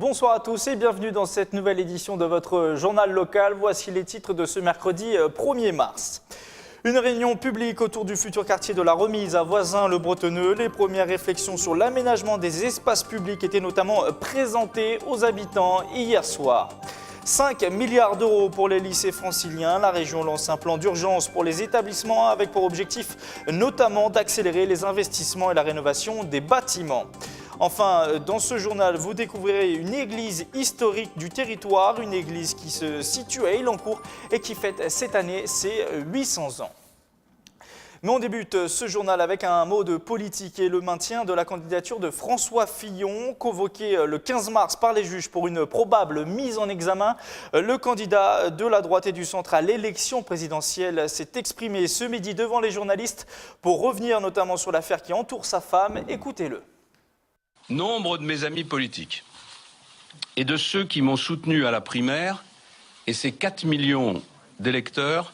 Bonsoir à tous et bienvenue dans cette nouvelle édition de votre journal local. Voici les titres de ce mercredi 1er mars. Une réunion publique autour du futur quartier de la Remise à Voisins-le-Bretonneux. Les premières réflexions sur l'aménagement des espaces publics étaient notamment présentées aux habitants hier soir. 5 milliards d'euros pour les lycées franciliens. La région lance un plan d'urgence pour les établissements avec pour objectif notamment d'accélérer les investissements et la rénovation des bâtiments. Enfin, dans ce journal, vous découvrirez une église historique du territoire, une église qui se situe à Elancourt et qui fête cette année ses 800 ans. Mais on débute ce journal avec un mot de politique et le maintien de la candidature de François Fillon, convoqué le 15 mars par les juges pour une probable mise en examen. Le candidat de la droite et du centre à l'élection présidentielle s'est exprimé ce midi devant les journalistes pour revenir notamment sur l'affaire qui entoure sa femme. Écoutez-le. Nombre de mes amis politiques et de ceux qui m'ont soutenu à la primaire et ces 4 millions d'électeurs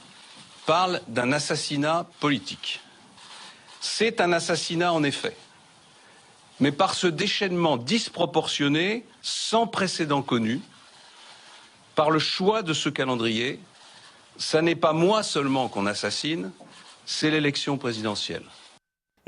parlent d'un assassinat politique. C'est un assassinat en effet, mais par ce déchaînement disproportionné, sans précédent connu, par le choix de ce calendrier, ça n'est pas moi seulement qu'on assassine, c'est l'élection présidentielle.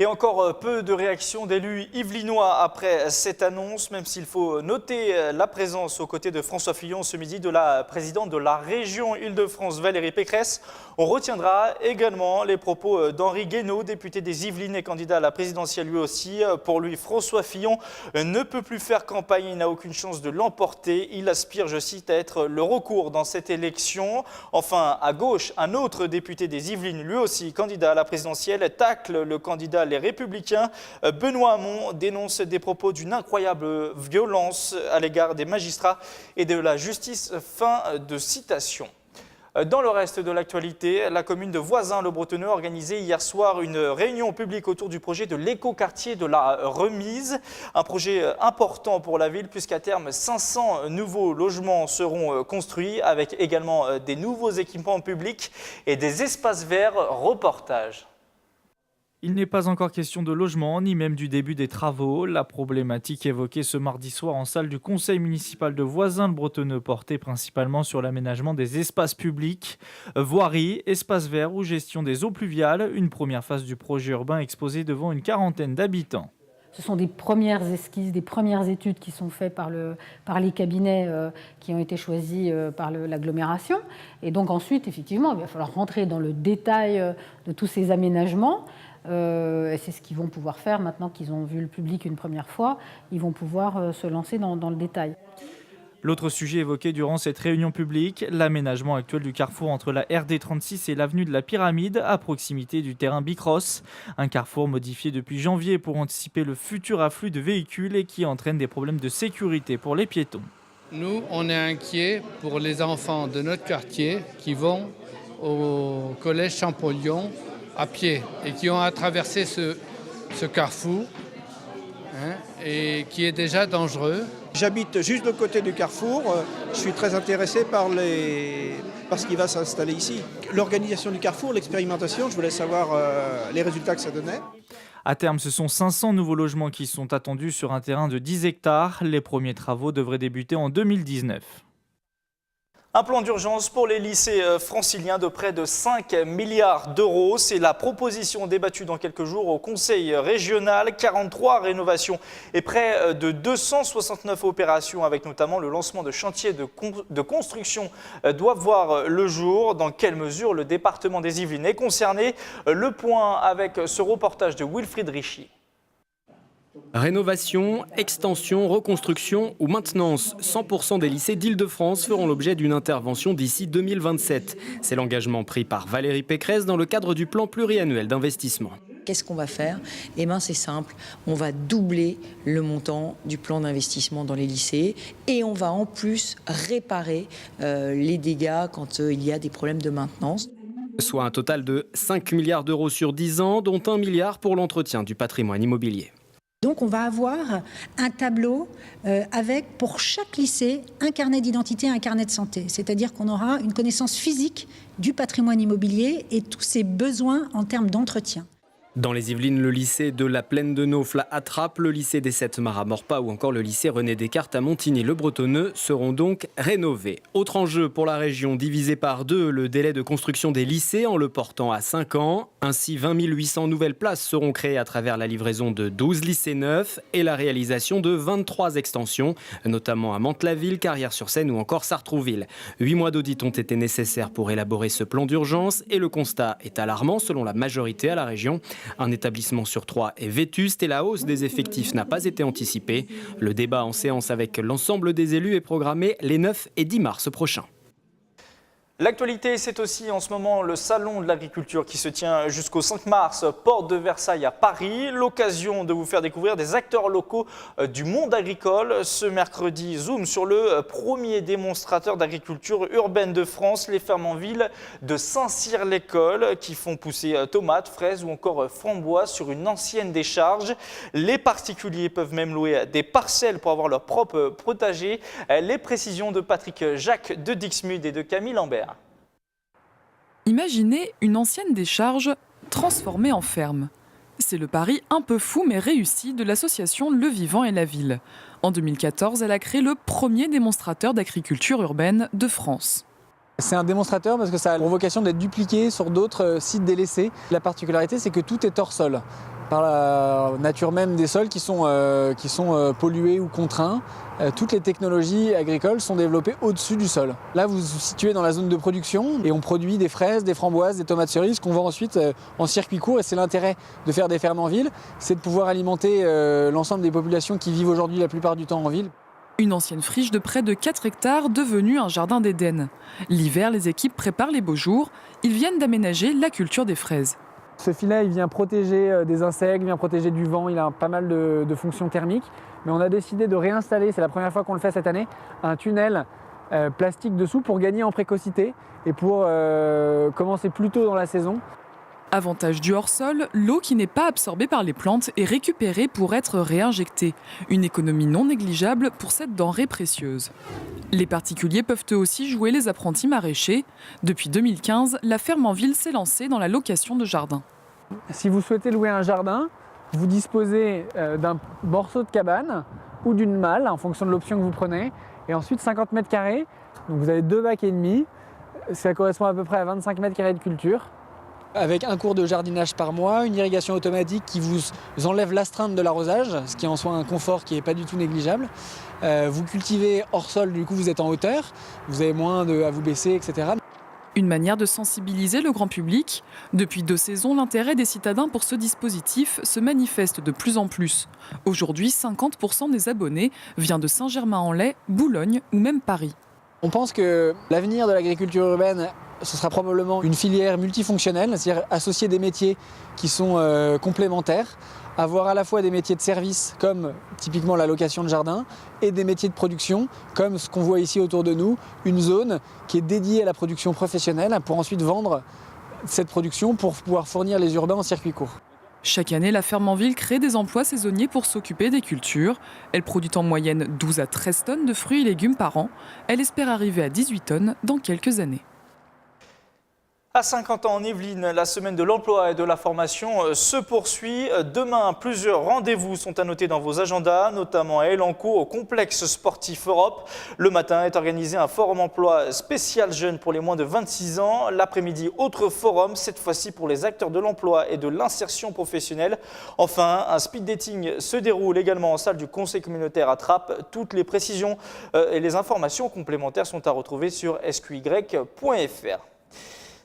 Et encore peu de réactions d'élus yvelinois après cette annonce, même s'il faut noter la présence aux côtés de François Fillon ce midi de la présidente de la région Île-de-France, Valérie Pécresse. On retiendra également les propos d'Henri Guénaud, député des Yvelines et candidat à la présidentielle lui aussi. Pour lui, François Fillon ne peut plus faire campagne, il n'a aucune chance de l'emporter. Il aspire, je cite, à être le recours dans cette élection. Enfin, à gauche, un autre député des Yvelines, lui aussi candidat à la présidentielle, tacle le candidat Les Républicains. Benoît Hamon dénonce des propos d'une incroyable violence à l'égard des magistrats et de la justice. Fin de citation. Dans le reste de l'actualité, la commune de Voisins-le-Bretonneux a organisé hier soir une réunion publique autour du projet de l'écoquartier de la Remise. Un projet important pour la ville puisqu'à terme 500 nouveaux logements seront construits avec également des nouveaux équipements publics et des espaces verts. Reportage. Il n'est pas encore question de logement, ni même du début des travaux. La problématique évoquée ce mardi soir en salle du conseil municipal de Voisins-le-Bretonneux portait principalement sur l'aménagement des espaces publics, voirie, espaces verts ou gestion des eaux pluviales. Une première phase du projet urbain exposée devant une quarantaine d'habitants. Ce sont des premières esquisses, des premières études qui sont faites par les cabinets qui ont été choisis par l'agglomération. Et donc ensuite, effectivement, il va falloir rentrer dans le détail de tous ces aménagements. Et c'est ce qu'ils vont pouvoir faire maintenant qu'ils ont vu le public une première fois. Ils vont pouvoir se lancer dans le détail. L'autre sujet évoqué durant cette réunion publique, l'aménagement actuel du carrefour entre la RD 36 et l'avenue de la Pyramide, à proximité du terrain Bicross. Un carrefour modifié depuis janvier pour anticiper le futur afflux de véhicules et qui entraîne des problèmes de sécurité pour les piétons. Nous, on est inquiets pour les enfants de notre quartier qui vont au collège Champollion à pied et qui ont à traverser ce carrefour et qui est déjà dangereux. J'habite juste de côté du carrefour. Je suis très intéressé par ce qui va s'installer ici. L'organisation du carrefour, l'expérimentation, je voulais savoir les résultats que ça donnait. À terme, ce sont 500 nouveaux logements qui sont attendus sur un terrain de 10 hectares. Les premiers travaux devraient débuter en 2019. Un plan d'urgence pour les lycées franciliens de près de 5 milliards d'euros. C'est la proposition débattue dans quelques jours au Conseil régional. 43 rénovations et près de 269 opérations avec notamment le lancement de chantiers de construction doivent voir le jour. Dans quelle mesure le département des Yvelines est concerné? Le point avec ce reportage de Wilfried Richy. Rénovation, extension, reconstruction ou maintenance, 100% des lycées d'Île-de-France feront l'objet d'une intervention d'ici 2027. C'est l'engagement pris par Valérie Pécresse dans le cadre du plan pluriannuel d'investissement. Qu'est-ce qu'on va faire? Eh bien, c'est simple, on va doubler le montant du plan d'investissement dans les lycées et on va en plus réparer les dégâts quand il y a des problèmes de maintenance. Soit un total de 5 milliards d'euros sur 10 ans, dont 1 milliard pour l'entretien du patrimoine immobilier. Donc on va avoir un tableau avec pour chaque lycée un carnet d'identité, un carnet de santé. C'est-à-dire qu'on aura une connaissance physique du patrimoine immobilier et tous ses besoins en termes d'entretien. Dans les Yvelines, le lycée de la Plaine de Naufle à Trappes, le lycée des 7 Mares à Maurepas ou encore le lycée René Descartes à Montigny-le-Bretonneux seront donc rénovés. Autre enjeu pour la région, diviser par 2 le délai de construction des lycées en le portant à 5 ans. Ainsi, 20 800 nouvelles places seront créées à travers la livraison de 12 lycées neufs et la réalisation de 23 extensions, notamment à Mantes-la-Ville, Carrières-sur-Seine ou encore Sartrouville. 8 mois d'audit ont été nécessaires pour élaborer ce plan d'urgence et le constat est alarmant selon la majorité à la région. Un établissement sur 3 est vétuste et la hausse des effectifs n'a pas été anticipée. Le débat en séance avec l'ensemble des élus est programmé les 9 et 10 mars prochains. L'actualité, c'est aussi en ce moment le salon de l'agriculture qui se tient jusqu'au 5 mars, porte de Versailles à Paris. L'occasion de vous faire découvrir des acteurs locaux du monde agricole. Ce mercredi, zoom sur le premier démonstrateur d'agriculture urbaine de France, les fermes en ville de Saint-Cyr-l'École, qui font pousser tomates, fraises ou encore framboises sur une ancienne décharge. Les particuliers peuvent même louer des parcelles pour avoir leur propre potager. Les précisions de Patrick Jacques de Dixmude et de Camille Lambert. Imaginez une ancienne décharge transformée en ferme. C'est le pari un peu fou mais réussi de l'association Le Vivant et la Ville. En 2014, elle a créé le premier démonstrateur d'agriculture urbaine de France. C'est un démonstrateur parce que ça a pour vocation d'être dupliqué sur d'autres sites délaissés. La particularité, c'est que tout est hors sol, par la nature même des sols qui sont pollués ou contraints. Toutes les technologies agricoles sont développées au-dessus du sol. Là, vous vous situez dans la zone de production et on produit des fraises, des framboises, des tomates cerises qu'on vend ensuite en circuit court. Et c'est l'intérêt de faire des fermes en ville, c'est de pouvoir alimenter l'ensemble des populations qui vivent aujourd'hui la plupart du temps en ville. Une ancienne friche de près de 4 hectares devenue un jardin d'Éden. L'hiver, les équipes préparent les beaux jours. Ils viennent d'aménager la culture des fraises. Ce filet, il vient protéger des insectes, il vient protéger du vent, il a pas mal de fonctions thermiques. Mais on a décidé de réinstaller, c'est la première fois qu'on le fait cette année, un tunnel plastique dessous pour gagner en précocité et pour commencer plus tôt dans la saison. Avantage du hors-sol, l'eau qui n'est pas absorbée par les plantes est récupérée pour être réinjectée. Une économie non négligeable pour cette denrée précieuse. Les particuliers peuvent eux aussi jouer les apprentis maraîchers. Depuis 2015, la ferme en ville s'est lancée dans la location de jardins. Si vous souhaitez louer un jardin, vous disposez d'un morceau de cabane ou d'une malle en fonction de l'option que vous prenez. Et ensuite 50 mètres carrés, donc vous avez 2 bacs et demi. Ça correspond à peu près à 25 mètres carrés de culture. Avec un cours de jardinage par mois, une irrigation automatique qui vous enlève l'astreinte de l'arrosage, ce qui est en soi un confort qui n'est pas du tout négligeable. Vous cultivez hors sol, du coup vous êtes en hauteur, vous avez moins à vous baisser, etc. Une manière de sensibiliser le grand public. Depuis 2 saisons, l'intérêt des citadins pour ce dispositif se manifeste de plus en plus. Aujourd'hui, 50% des abonnés vient de Saint-Germain-en-Laye, Boulogne ou même Paris. On pense que l'avenir de l'agriculture urbaine, ce sera probablement une filière multifonctionnelle, c'est-à-dire associer des métiers qui sont complémentaires, avoir à la fois des métiers de service comme typiquement la location de jardin et des métiers de production comme ce qu'on voit ici autour de nous, une zone qui est dédiée à la production professionnelle pour ensuite vendre cette production pour pouvoir fournir les urbains en circuit court. Chaque année, la ferme en ville crée des emplois saisonniers pour s'occuper des cultures. Elle produit en moyenne 12 à 13 tonnes de fruits et légumes par an. Elle espère arriver à 18 tonnes dans quelques années. À 50 ans en Yvelines, la semaine de l'emploi et de la formation se poursuit. Demain, plusieurs rendez-vous sont à noter dans vos agendas, notamment à Elancourt, au complexe sportif Europe. Le matin est organisé un forum emploi spécial jeunes pour les moins de 26 ans. L'après-midi, autre forum, cette fois-ci pour les acteurs de l'emploi et de l'insertion professionnelle. Enfin, un speed dating se déroule également en salle du Conseil communautaire à Trappes. Toutes les précisions et les informations complémentaires sont à retrouver sur sqy.fr.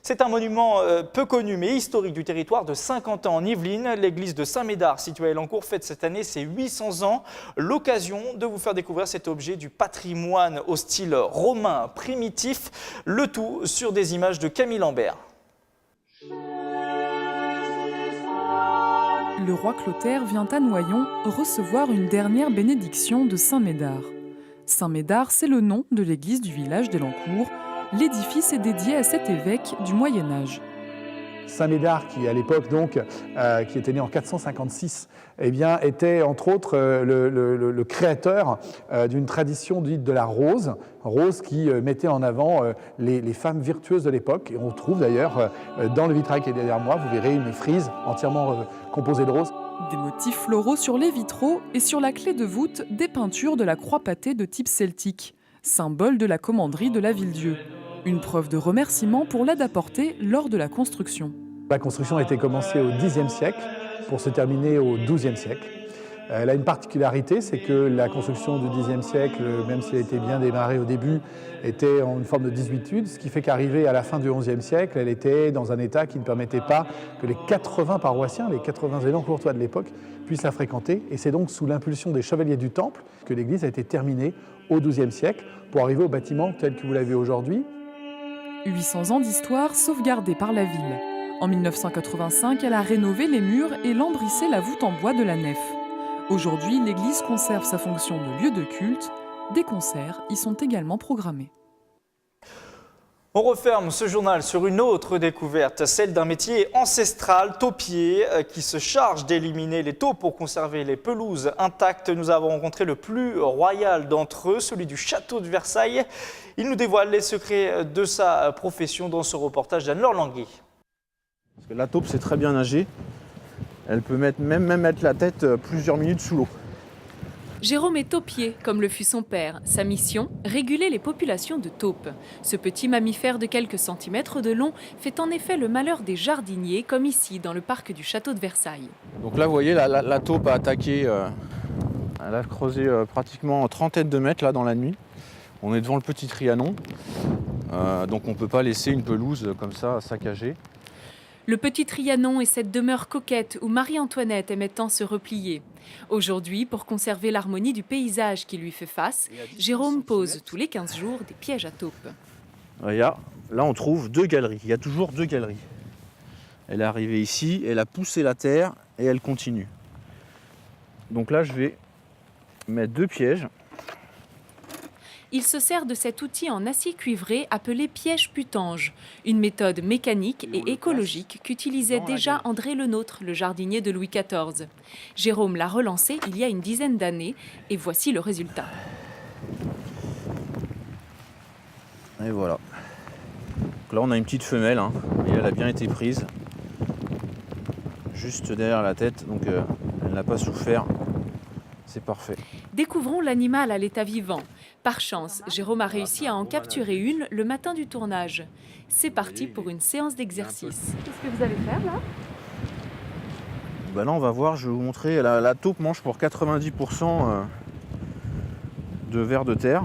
C'est un monument peu connu mais historique du territoire de Saint-Quentin en Yvelines. L'église de Saint-Médard, située à Elancourt, fête cette année ses 800 ans. L'occasion de vous faire découvrir cet objet du patrimoine au style romain primitif. Le tout sur des images de Camille Lambert. Le roi Clotaire vient à Noyon recevoir une dernière bénédiction de Saint-Médard. Saint-Médard, c'est le nom de l'église du village d'Elancourt. L'édifice est dédié à cet évêque du Moyen-Âge. Saint-Médard, qui à l'époque donc, qui était né en 456, eh bien, était entre autres le créateur d'une tradition dite de la rose qui mettait en avant les femmes virtueuses de l'époque. Et on trouve d'ailleurs dans le vitrail qui est derrière moi, vous verrez une frise entièrement composée de rose. Des motifs floraux sur les vitraux et sur la clé de voûte, des peintures de la croix pâtée de type celtique, symbole de la commanderie de la Ville-Dieu. Une preuve de remerciement pour l'aide apportée lors de la construction. La construction a été commencée au Xe siècle pour se terminer au XIIe siècle. Elle a une particularité, c'est que la construction du Xe siècle, même si elle a été bien démarrée au début, était en une forme de désuétude, ce qui fait qu'arrivée à la fin du XIe siècle, elle était dans un état qui ne permettait pas que les 80 paroissiens, les 80 élans courtois de l'époque, puissent la fréquenter. Et c'est donc sous l'impulsion des chevaliers du Temple que l'église a été terminée au XIIe siècle pour arriver au bâtiment tel que vous l'avez aujourd'hui. 800 ans d'histoire sauvegardée par la ville. En 1985, elle a rénové les murs et lambrissé la voûte en bois de la nef. Aujourd'hui, l'église conserve sa fonction de lieu de culte. Des concerts y sont également programmés. On referme ce journal sur une autre découverte, celle d'un métier ancestral, taupier, qui se charge d'éliminer les taupes pour conserver les pelouses intactes. Nous avons rencontré le plus royal d'entre eux, celui du château de Versailles. Il nous dévoile les secrets de sa profession dans ce reportage d'Anne-Laure Langui. Parce que la taupe sait très bien nager. Elle peut même mettre la tête plusieurs minutes sous l'eau. Jérôme est taupier, comme le fut son père. Sa mission, réguler les populations de taupes. Ce petit mammifère de quelques centimètres de long fait en effet le malheur des jardiniers, comme ici, dans le parc du château de Versailles. Donc là, vous voyez, la taupe a attaqué, elle a creusé pratiquement 30 de mètres là, dans la nuit. On est devant le petit Trianon, donc on ne peut pas laisser une pelouse comme ça saccagée. Le petit Trianon est cette demeure coquette où Marie-Antoinette aimait tant se replier. Aujourd'hui, pour conserver l'harmonie du paysage qui lui fait face, Jérôme pose tous les 15 jours des pièges à taupes. Là, on trouve 2 galeries. Il y a toujours 2 galeries. Elle est arrivée ici, elle a poussé la terre et elle continue. Donc là, je vais mettre 2 pièges. Il se sert de cet outil en acier cuivré appelé piège putange, une méthode mécanique et écologique qu'utilisait déjà André Le Nôtre, le jardinier de Louis XIV. Jérôme l'a relancé il y a une dizaine d'années et voici le résultat. Et voilà. Donc là, on a une petite femelle, et elle a bien été prise juste derrière la tête, donc elle n'a pas souffert. C'est parfait. Découvrons l'animal à l'état vivant. Par chance, Jérôme a réussi à en capturer une le matin du tournage. C'est parti pour une séance d'exercice. Qu'est-ce que vous allez faire là ? Là, on va voir, je vais vous montrer. La taupe mange pour 90% de vers de terre.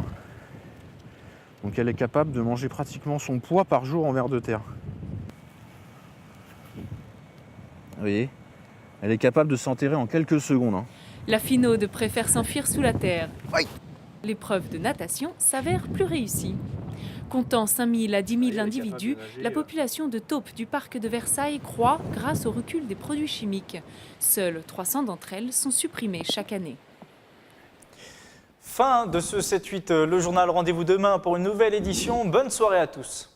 Donc elle est capable de manger pratiquement son poids par jour en vers de terre. Vous voyez ? Elle est capable de s'enterrer en quelques secondes. La finaude préfère s'enfuir sous la terre. L'épreuve de natation s'avère plus réussie. Comptant 5 000 à 10 000 individus, la population de taupes du parc de Versailles croît grâce au recul des produits chimiques. Seules 300 d'entre elles sont supprimées chaque année. Fin de ce 7-8, le journal. Rendez-vous demain pour une nouvelle édition. Bonne soirée à tous.